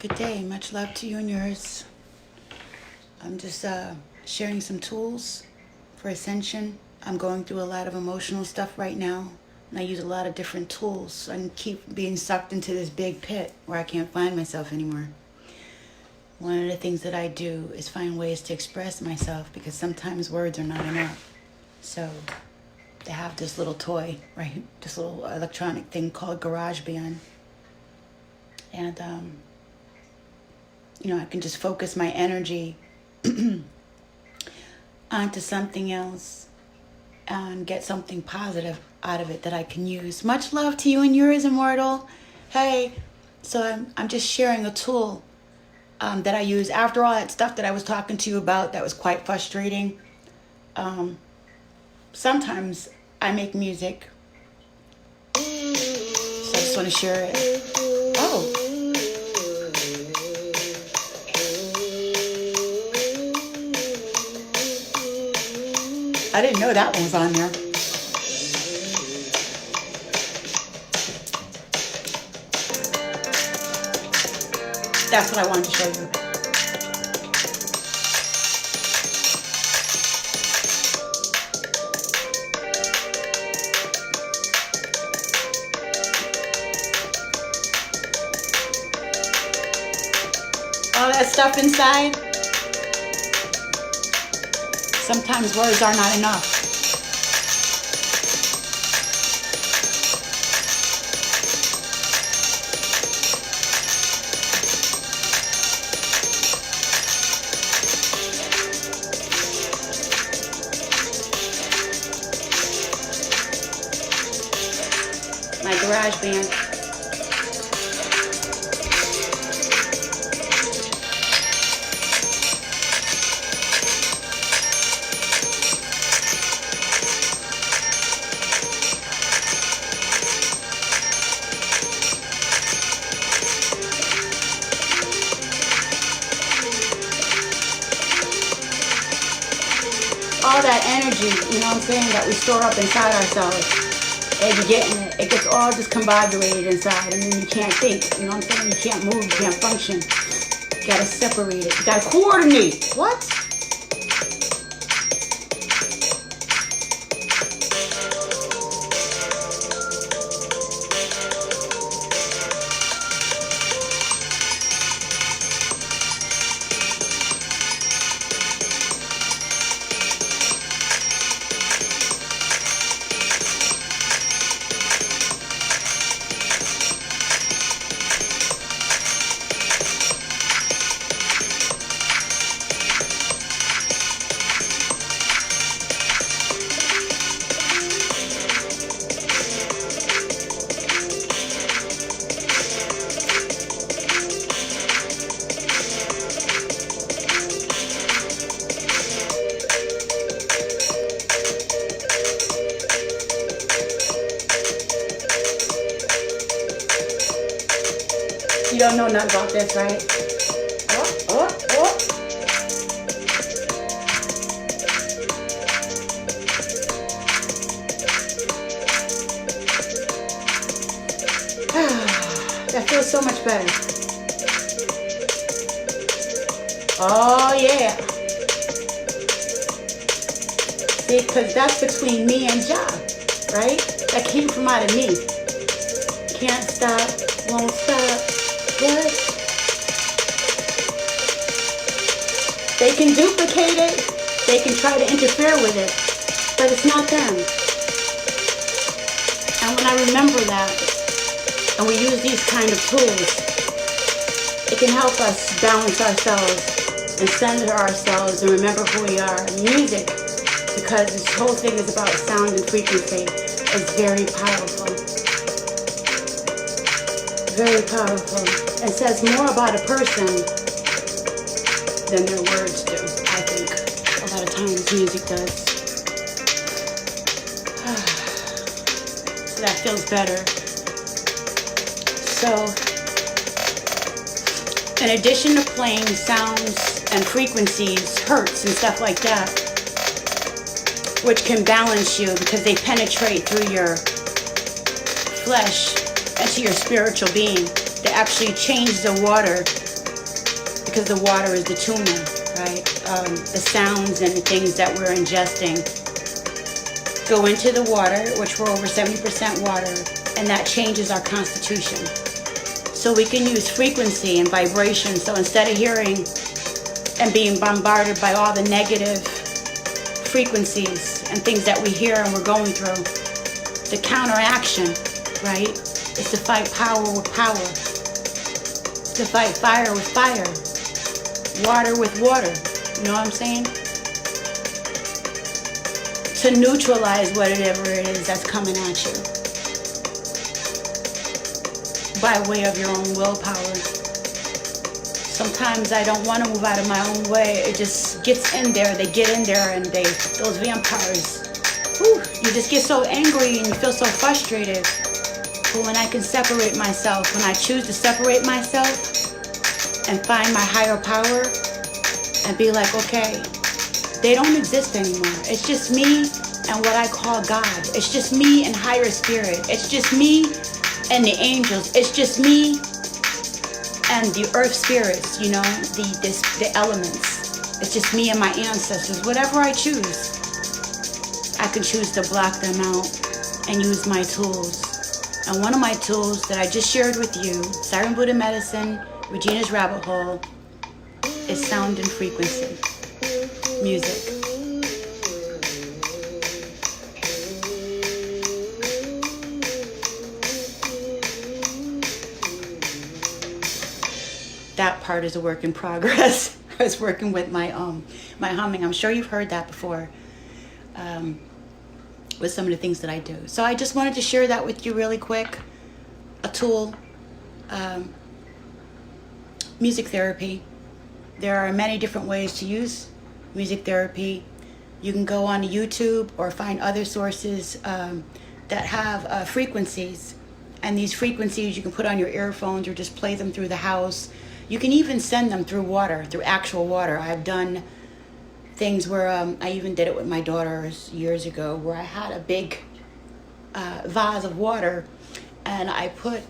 Good day. Much love to you and yours. I'm just sharing some tools for ascension. I'm going through a lot of emotional stuff right now, and I use a lot of different tools. So I keep being sucked into this big pit where I can't find myself anymore. One of the things that I do is find ways to express myself because sometimes words are not enough. So they have this little toy, right? This little electronic thing called GarageBand. And, I can just focus my energy onto something else and get something positive out of it that I can use. Much love to you and yours, Immortal. Hey, so I'm just sharing a tool that I use after all that stuff that I was talking to you about that was quite frustrating. Sometimes I make music, so I just want to share it. Oh. I didn't know that one was on there. That's what I wanted to show you. All that stuff inside. Sometimes words are not enough. My GarageBand. All that energy, what I'm saying, that we store up inside ourselves, and it gets all discombobulated inside, and then you can't think, you know what I'm saying? You can't move, you can't function. You gotta separate it, you gotta coordinate. What? You don't know nothing about this, right? Oh. That feels so much better. Oh, yeah. See, because that's between me and Jah, right? That came from out of me. Can't stop, won't stop. What? They can duplicate it. They can try to interfere with it. But it's not them. And when I remember that, and we use these kind of tools, it can help us balance ourselves and center ourselves and remember who we are. Music, because this whole thing is about sound and frequency, is very powerful. Very powerful, and says more about a person than their words do, I think. A lot of times music does. So that feels better. So, in addition to playing sounds and frequencies, hertz and stuff like that, which can balance you because they penetrate through your flesh and to your spiritual being. They actually change the water because the water is the tuner, right? The sounds and the things that we're ingesting go into the water, which we're over 70% water, and that changes our constitution. So we can use frequency and vibration. So instead of hearing and being bombarded by all the negative frequencies and things that we hear and we're going through, the counteraction, right, is to fight power with power, to fight fire with fire, water with water. You know what I'm saying? To neutralize whatever it is that's coming at you by way of your own willpower. Sometimes I don't want to move out of my own way. It just gets in there. They get in there and those vampires, whew, you just get so angry and you feel so frustrated. But when I can separate myself, when I choose to separate myself and find my higher power and be like, okay, they don't exist anymore. It's just me and what I call God. It's just me and higher spirit. It's just me and the angels. It's just me and the earth spirits, you know, the elements. It's just me and my ancestors. Whatever I choose, I can choose to block them out and use my tools. And one of my tools that I just shared with you, Siren Buddha Medicine, Regina's Rabbit Hole, is sound and frequency, music. That part is a work in progress. I was working with my humming. I'm sure you've heard that before, with some of the things that I do. So I just wanted to share that with you really quick. A tool, music therapy. There are many different ways to use music therapy. You can go on YouTube or find other sources that have frequencies. And these frequencies you can put on your earphones or just play them through the house. You can even send them through water, through actual water. I've done things where I even did it with my daughters years ago, where I had a big vase of water and I put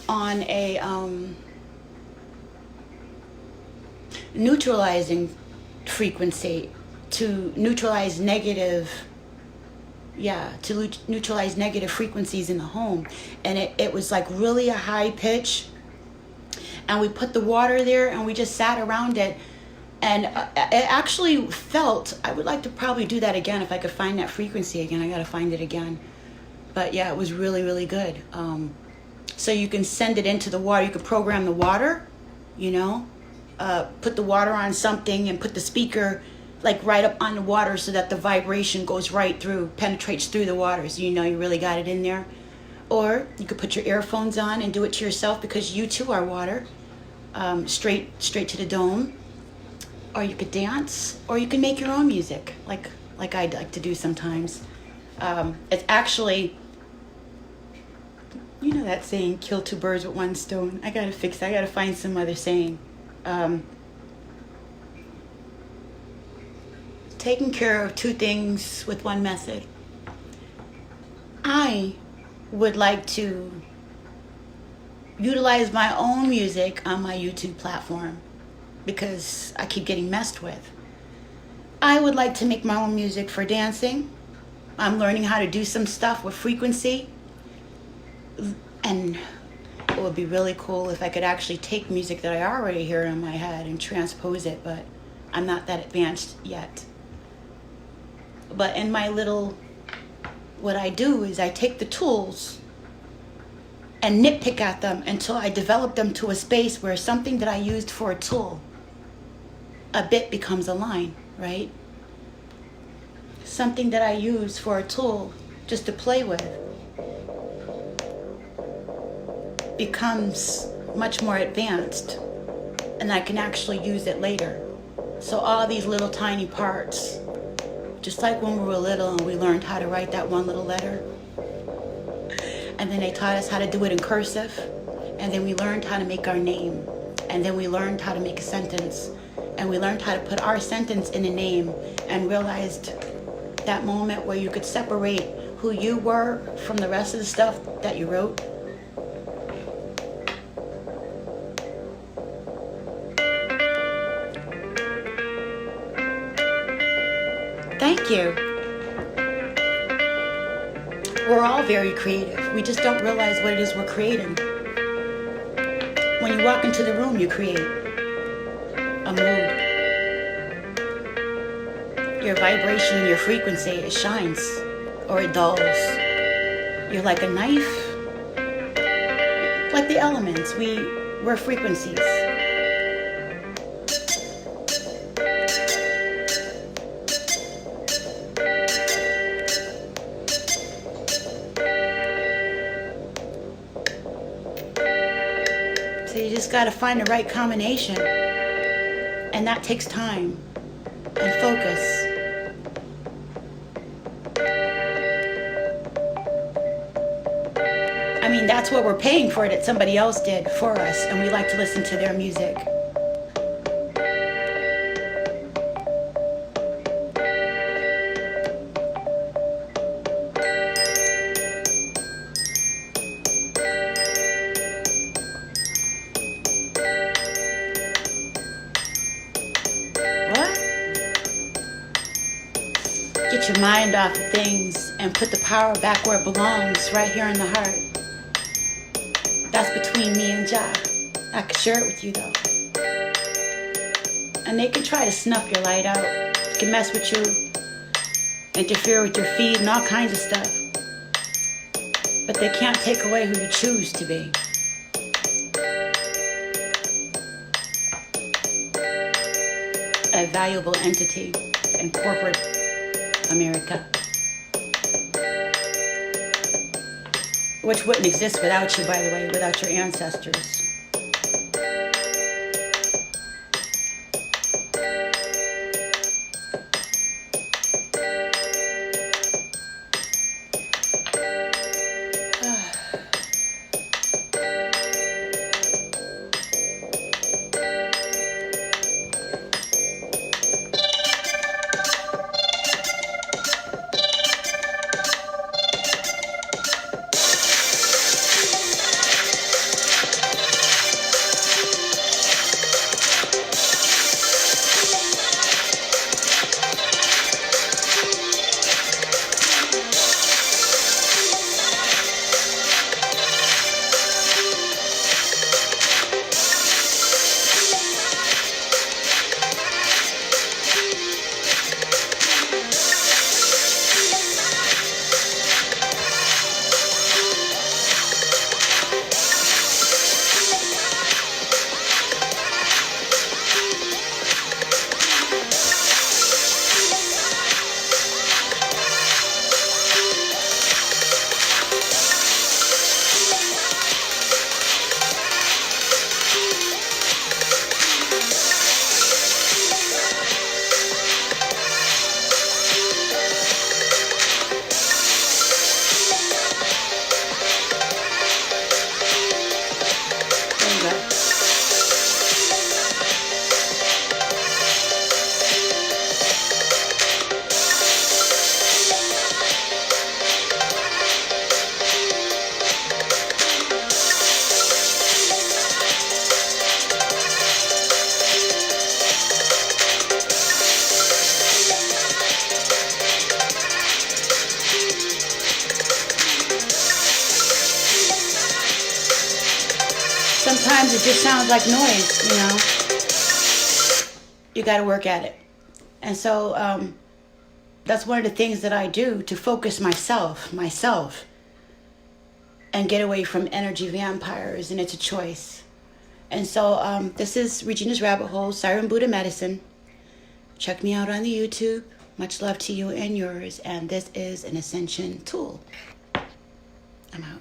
on a neutralizing frequency to neutralize negative frequencies in the home. And it was like really a high pitch. And we put the water there and we just sat around it. And it actually felt, I would like to probably do that again if I could find that frequency again. I got to find it again. But yeah, it was really, really good. So you can send it into the water. You can program the water, you know, put the water on something and put the speaker like right up on the water so that the vibration goes right through, penetrates through the water. So you know you really got it in there. Or you could put your earphones on and do it to yourself because you too are water, straight to the dome. Or you could dance, or you can make your own music, like I'd like to do sometimes. It's actually, you know that saying, kill two birds with one stone. I gotta fix that. I gotta find some other saying. Taking care of two things with one method. I would like to utilize my own music on my YouTube platform because I keep getting messed with. I would like to make my own music for dancing. I'm learning how to do some stuff with frequency. And it would be really cool if I could actually take music that I already hear in my head and transpose it, but I'm not that advanced yet. But in my little, what I do is I take the tools and nitpick at them until I develop them to a space where something that I used for a tool, a bit becomes a line, right? Something that I use for a tool just to play with becomes much more advanced and I can actually use it later. So all these little tiny parts, just like when we were little and we learned how to write that one little letter. And then they taught us how to do it in cursive. And then we learned how to make our name. And then we learned how to make a sentence. And we learned how to put our sentence in a name and realized that moment where you could separate who you were from the rest of the stuff that you wrote. Thank you. We're all very creative. We just don't realize what it is we're creating. When you walk into the room, you create a mood. Your vibration, your frequency, it shines or it dulls. You're like a knife, like the elements. We're frequencies. So you just got to find the right combination, and that takes time and focus. I mean, that's what we're paying for, that somebody else did for us, and we like to listen to their music. What? Get your mind off of things and put the power back where it belongs, right here in the heart. That's between me and Jah. I could share it with you though. And they can try to snuff your light out. They can mess with you, interfere with your feed and all kinds of stuff. But they can't take away who you choose to be. A valuable entity in corporate America. Which wouldn't exist without you, by the way, without your ancestors. Sometimes it just sounds like noise, you know. You got to work at it. And so that's one of the things that I do to focus myself, and get away from energy vampires, and it's a choice. And so this is Regina's Rabbit Hole, Siren Buddha Medicine. Check me out on the YouTube. Much love to you and yours. And this is an ascension tool. I'm out.